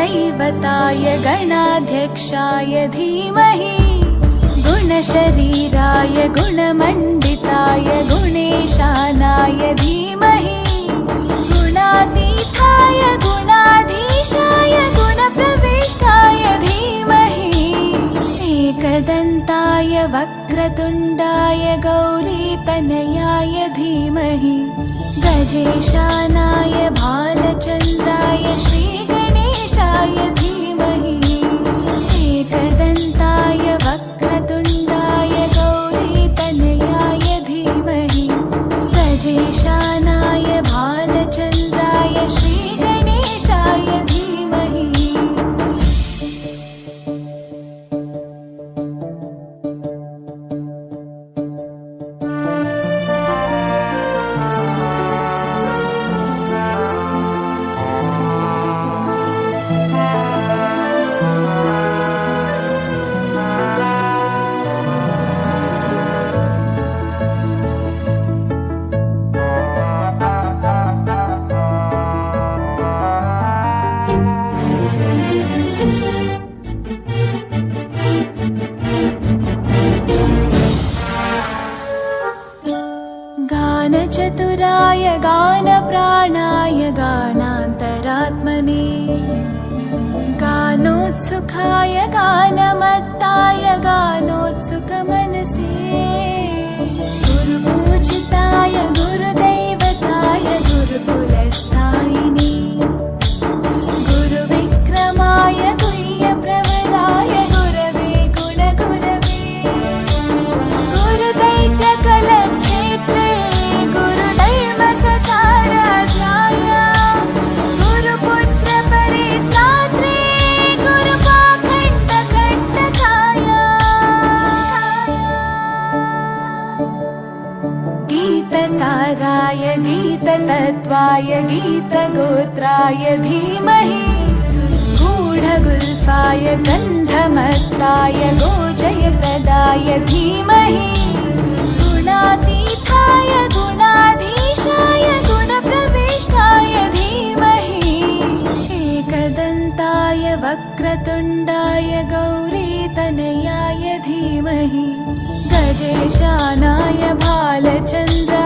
गुरुदैवताय गणाध्यक्षाय धीमहि गुणशरीराय गुणमण्डिताय गुणेशानाय धीमहि गुणातीताय गुणाधीशाय गुणप्रविष्टाय धीमहि एकदन्ताय वक्रतुण्डाय गौरीतनयाय धीमहि गजेशानाय भालचन्द्राय श्रीगणेशाय धीमहि एकदन्ताय वक्रतुण्डाय गौरीतनयाय धीमहि गजेशानाय भालचन्द्राय श्रीगणेशाय धीमहि गानचतुराय गानप्राणाय गानान्तरात्मने गानोत्सुकाय गानमत्ताय गानोत्सुकमनसे गुरुपूजिताय गुरुदैवताय गुरुकुलस्थायिने गुरुविक्रमाय गुह्यप्रवराय गुरवे गुणगुरवे गुरुदैत्यकलक्षेत्रे गुरुधर्मसताराध्याय गुरुपुत्रपरित्रात्रे गुरुपाखण्डखण्डकाय गीतसाराय गीततत्त्वाय गीतगोत्राय धीमहि गूढगुल्फाय गन्धमत्ताय गोजयप्रदाय धीमहि गुणातीताय गुणाधीशाय गुणप्रविष्टाय धीमहि एकदन्ताय वक्रतुण्डाय गौरीतनयाय धीमहि गजेशानाय भालचन्द्राय